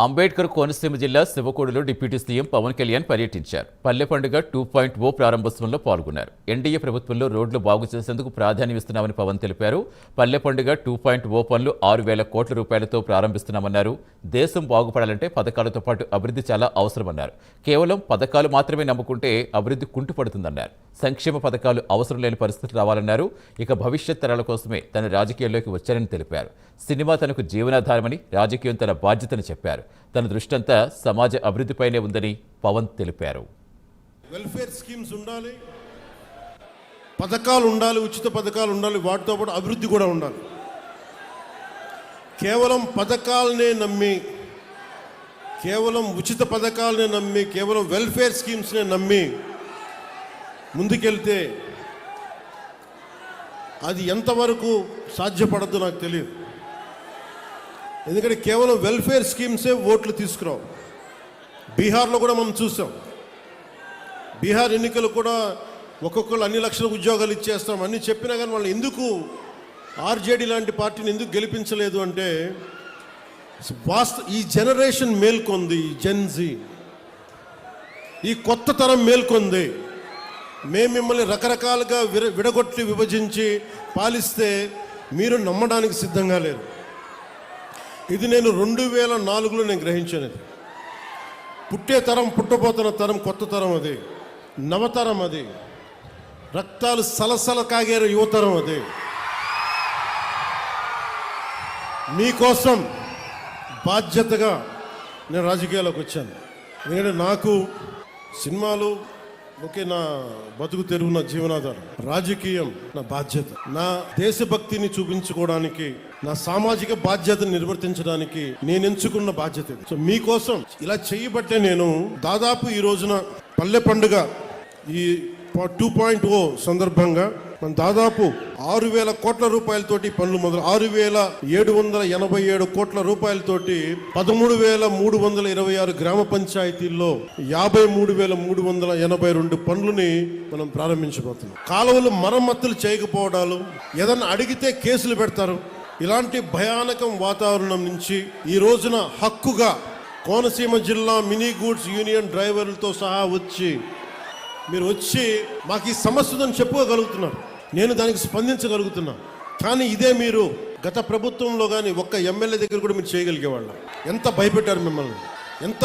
అంబేద్కర్ కోనసీమ జిల్లా శివకోడులో deputy CM Pawan Kalyan పర్యటించారు. పల్లె పండుగ 2.0 ప్రారంభోత్సవంలో పాల్గొన్నారు. ఎన్డీఏ ప్రభుత్వంలో రోడ్లు బాగు చేసేందుకు ప్రాధాన్యమిస్తున్నామని పవన్ తెలిపారు. పల్లె పండుగ 2.0 పనులు 6,000 కోట్ల రూపాయలతో ప్రారంభిస్తున్నామన్నారు. దేశం బాగుపడాలంటే పథకాలతో పాటు అభివృద్ధి చాలా అవసరమన్నారు. కేవలం పథకాలు మాత్రమే నమ్ముకుంటే అభివృద్ధి కుంటుపడుతుందన్నారు. సంక్షేమ పథకాలు అవసరం లేని పరిస్థితులు రావాలన్నారు. ఇక భవిష్యత్ తరాల కోసమే తన రాజకీయాల్లోకి వచ్చారని తెలిపారు. సినిమా తనకు జీవనాధారమని, రాజకీయం తన బాధ్యతని చెప్పారు. తన దృష్టంతా సమాజ అభివృద్ధిపైనే ఉందని పవన్ తెలిపారు. వెల్ఫేర్ స్కీమ్స్ ఉండాలి, పథకాలు ఉండాలి, ఉచిత పథకాలు ఉండాలి, వాటితో పాటు అభివృద్ధి కూడా ఉండాలి. కేవలం పథకాలనే నమ్మి, కేవలం ఉచిత పథకాలనే నమ్మి, కేవలం వెల్ఫేర్ స్కీమ్స్నే నమ్మి ముందుకెళ్తే అది ఎంతవరకు సాధ్యపడద్దు నాకు తెలియదు. ఎందుకంటే కేవలం వెల్ఫేర్ స్కీమ్సే ఓట్లు తీసుకురావు. బీహార్లో కూడా మనం చూసాం. బీహార్ ఎన్నికలు కూడా ఒక్కొక్కరు అన్ని లక్షల ఉద్యోగాలు ఇచ్చేస్తాం అన్ని చెప్పినా కానీ వాళ్ళు ఎందుకు ఆర్జేడీ లాంటి పార్టీని ఎందుకు గెలిపించలేదు అంటే ఈ జనరేషన్ మేల్కొంది, ఈ జెన్జీ, ఈ కొత్త తరం మేల్కొంది. మేము మిమ్మల్ని రకరకాలుగా విడగొట్టి విభజించి పాలిస్తే మీరు నమ్మడానికి సిద్ధంగా లేరు. ఇది నేను 2004లో నేను గ్రహించాను. ఇది పుట్టే తరం, పుట్టబోతున్న తరం కొత్త తరం, అది నవతరం, అది రక్తాలు సలసల కాగేరు యువతరం. అది మీకోసం బాధ్యతగా నేను రాజకీయాల్లోకి వచ్చాను. ఎందుకంటే నాకు సినిమాలు ఓకే, నా బతుకు తెరువు, నా జీవనాధారం. రాజకీయం నా బాధ్యత. నా దేశభక్తిని చూపించుకోవడానికి, నా సామాజిక బాధ్యతను నిర్వర్తించడానికి నేను ఎంచుకున్న బాధ్యత ఇది. సో మీకోసం ఇలా చేయబట్టే నేను దాదాపు ఈ రోజున పల్లె పండుగ ఈ 2.0 సందర్భంగా మనం దాదాపు 6,000 కోట్ల రూపాయలతోటి పనులు మొదలు 6,787 కోట్ల రూపాయలతోటి 13,326 గ్రామ పంచాయతీల్లో 53,382 పనులని మనం ప్రారంభించబోతున్నాం. కాలువలు మరమ్మతులు చేయకపోవడాలు, ఏదన్నా అడిగితే కేసులు పెడతారు. ఇలాంటి భయానకం వాతావరణం నుంచి ఈ రోజున హక్కుగా కోనసీమ జిల్లా మినీ గూడ్స్ యూనియన్ డ్రైవర్లతో సహా మీరు వచ్చి మాకు ఈ సమస్యను చెప్పుకోగలుగుతున్నారు. నేను దానికి స్పందించగలుగుతున్నా. కానీ ఇదే మీరు గత ప్రభుత్వంలో కానీ ఒక్క ఎమ్మెల్యే దగ్గర కూడా మీరు చేయగలిగేవాళ్ళ. ఎంత భయపెట్టారు మిమ్మల్ని, ఎంత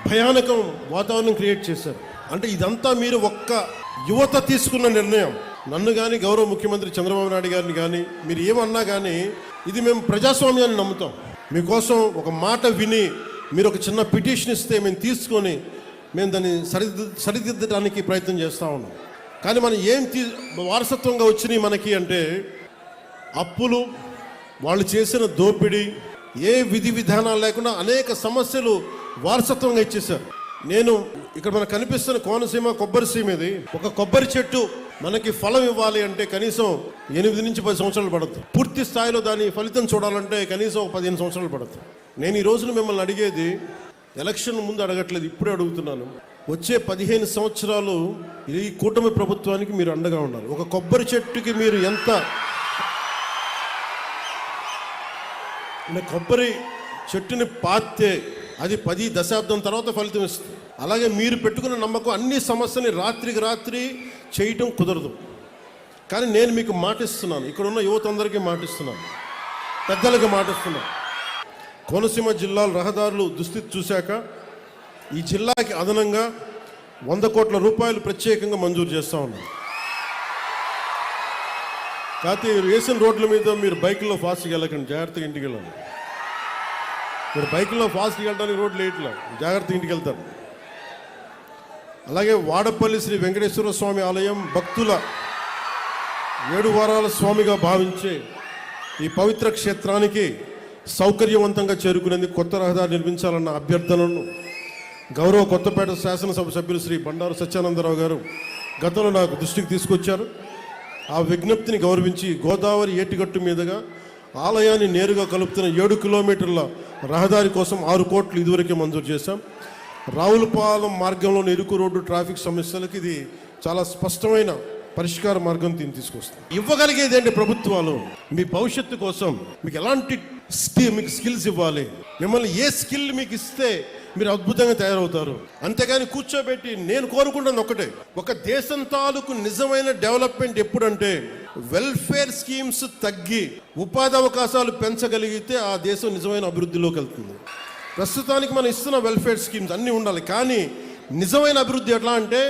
భయానకం వాతావరణం క్రియేట్ చేశారు. అంటే ఇదంతా మీరు ఒక్క యువత తీసుకున్న నిర్ణయం. నన్ను కానీ, గౌరవ ముఖ్యమంత్రి చంద్రబాబు నాయుడు గారిని కానీ మీరు ఏమన్నా కానీ, ఇది మేము ప్రజాస్వామ్యాన్ని నమ్ముతాం. మీకోసం ఒక మాట విని మీరు ఒక చిన్న పిటిషన్ ఇస్తే మేము తీసుకొని మేము దాన్ని సరిదిద్దడానికి ప్రయత్నం చేస్తూ ఉన్నాం. కానీ మనం వారసత్వంగా వచ్చినాయి మనకి అంటే అప్పులు, వాళ్ళు చేసిన దోపిడీ, ఏ విధి విధానాలు లేకుండా అనేక సమస్యలు వారసత్వంగా ఇచ్చేశారు. నేను ఇక్కడ మనకు కనిపిస్తున్న కోనసీమ కొబ్బరి సీమ, ఇది ఒక కొబ్బరి చెట్టు మనకి ఫలం ఇవ్వాలి అంటే కనీసం 8 నుంచి 10 సంవత్సరాలు పడుతుంది. పూర్తి స్థాయిలో దాని ఫలితం చూడాలంటే కనీసం 15 సంవత్సరాలు పడుతుంది. నేను ఈ రోజున మిమ్మల్ని అడిగేది ఎలక్షన్ ముందు అడగట్లేదు, ఇప్పుడే అడుగుతున్నాను. వచ్చే 15 సంవత్సరాలు ఈ కూటమి ప్రభుత్వానికి మీరు అండగా ఉండాలి. ఒక కొబ్బరి చెట్టుకి మీరు ఎంత కొబ్బరి చెట్టుని పాతే అది 10 దశాబ్దం తర్వాత ఫలితం ఇస్తుంది. అలాగే మీరు పెట్టుకున్న నమ్మకం అన్ని సమస్యని రాత్రికి రాత్రి చేయటం కుదరదు. కానీ నేను మీకు మాటిస్తున్నాను, ఇక్కడ ఉన్న యువత అందరికీ మాటిస్తున్నాను, పెద్దలకు మాటిస్తున్నాను. కోనసీమ జిల్లా రహదారులు దుస్థితి చూశాక ఈ జిల్లాకి అదనంగా 100 కోట్ల రూపాయలు ప్రత్యేకంగా మంజూరు చేస్తూ ఉన్నాం. కాకపోతే వేసిన రోడ్ల మీద మీరు బైకుల్లో ఫాస్ట్గా వెళ్ళకండి, జాగ్రత్తగా ఇంటికి వెళ్ళండి. మీరు బైకుల్లో ఫాస్ట్గా వెళ్ళడానికి రోడ్లు వేయట్లేదు, జాగ్రత్తగా ఇంటికి వెళ్తారు. అలాగే వాడపల్లి శ్రీ వెంకటేశ్వర స్వామి ఆలయం భక్తుల 7 వారాల స్వామిగా భావించే ఈ పవిత్ర క్షేత్రానికి సౌకర్యవంతంగా చేరుకునేందుకు కొత్త రహదారి నిర్మించాలన్న అభ్యర్థనను గౌరవ కొత్తపేట శాసనసభ సభ్యులు శ్రీ బండారు సత్యానందరావు గారు గతంలో నాకు దృష్టికి తీసుకొచ్చారు. ఆ విజ్ఞప్తిని గౌరవించి గోదావరి ఏటిగట్టు మీదుగా ఆలయాన్ని నేరుగా కలుపుతున్న 7 కిలోమీటర్ల రహదారి కోసం 6 కోట్లు ఇదివరకే మంజూరు చేశాం. రావులపాలెం మార్గంలోని ఇరుకు రోడ్డు ట్రాఫిక్ సమస్యలకు ఇది చాలా స్పష్టమైన పరిష్కార మార్గం తీసుకొస్తుంది. ఇవ్వగలిగేది ఏంటి ప్రభుత్వాలు? మీ భవిష్యత్తు కోసం మీకు ఎలాంటి మీకు స్కిల్స్ ఇవ్వాలి. మిమ్మల్ని ఏ స్కిల్ మీకు ఇస్తే మీరు అద్భుతంగా తయారవుతారు. అంతేగాని కూర్చోబెట్టి నేను కోరుకుంటున్నది ఒకటే, ఒక దేశం తాలూకు నిజమైన డెవలప్మెంట్ ఎప్పుడంటే వెల్ఫేర్ స్కీమ్స్ తగ్గి ఉపాధి అవకాశాలు పెంచగలిగితే ఆ దేశం నిజమైన అభివృద్ధిలోకి వెళ్తుంది. ప్రస్తుతానికి మనం ఇస్తున్న వెల్ఫేర్ స్కీమ్స్ అన్నీ ఉండాలి, కానీ నిజమైన అభివృద్ధి ఎట్లా అంటే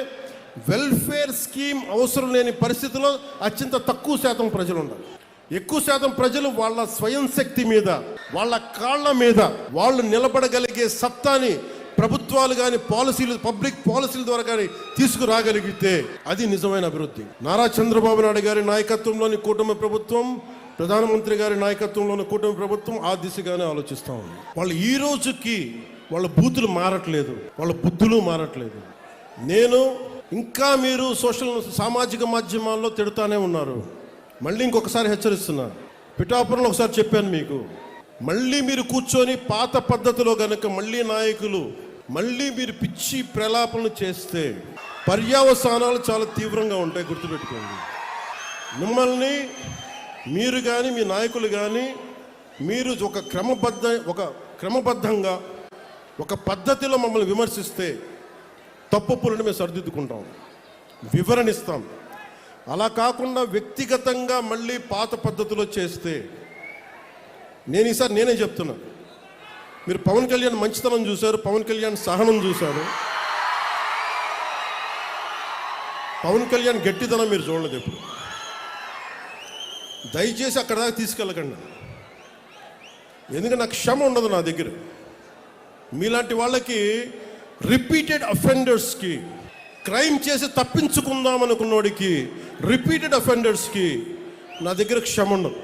వెల్ఫేర్ స్కీమ్ అవసరం లేని పరిస్థితిలో అత్యంత తక్కువ శాతం ప్రజలు ఉండాలి. ఎక్కువ శాతం ప్రజలు వాళ్ళ స్వయం శక్తి మీద, వాళ్ళ కాళ్ళ మీద వాళ్ళు నిలబడగలిగే సత్తాని ప్రభుత్వాలు కానీ పాలసీలు, పబ్లిక్ పాలసీల ద్వారా కానీ తీసుకురాగలిగితే అది నిజమైన అభివృద్ధి. నారా చంద్రబాబు నాయుడు గారి నాయకత్వంలోని కూటమి ప్రభుత్వం, ప్రధానమంత్రి గారి నాయకత్వంలోని కూటమి ప్రభుత్వం ఆ దిశగానే ఆలోచిస్తూ ఉంది. వాళ్ళు ఈ రోజుకి వాళ్ళ బూతులు మారట్లేదు, వాళ్ళ బుద్ధులు మారట్లేదు. నేను ఇంకా మీరు సామాజిక మాధ్యమాల్లో తిడుతూనే ఉన్నారు. మళ్ళీ ఇంకొకసారి హెచ్చరిస్తున్నాను, పిఠాపురంలో ఒకసారి చెప్పాను మీకు, మళ్ళీ మీరు కూర్చొని పాత పద్ధతిలో గనక మళ్ళీ నాయకులు మళ్ళీ మీరు పిచ్చి ప్రలాపనలు చేస్తే పర్యవసానాలు చాలా తీవ్రంగా ఉంటాయి, గుర్తుపెట్టుకోండి. మిమ్మల్ని మీరు కానీ మీ నాయకులు కానీ మీరు ఒక క్రమబద్ధంగా ఒక పద్ధతిలో మమ్మల్ని విమర్శిస్తే తప్పులను మేము సరిదిద్దుకుంటాం, వివరణిస్తాం. అలా కాకుండా వ్యక్తిగతంగా మళ్ళీ పాత పద్ధతిలో చేస్తే ఈసారి నేనే చెప్తున్నా, మీరు పవన్ కళ్యాణ్ మంచితనం చూశారు, పవన్ కళ్యాణ్ సహనం చూశారు, పవన్ కళ్యాణ్ గట్టితనం మీరు చూడలేదు ఎప్పుడు. దయచేసి అక్కడ దాకా తీసుకెళ్ళకండి, ఎందుకంటే నాకు క్షమ ఉండదు నా దగ్గర. మీలాంటి వాళ్ళకి రిపీటెడ్ అఫెండర్స్కి, క్రైమ్ చేసి తప్పించుకుందాం అనుకున్నోడికి, రిపీటెడ్ అఫెండర్స్కి నా దగ్గర క్షమ ఉండదు.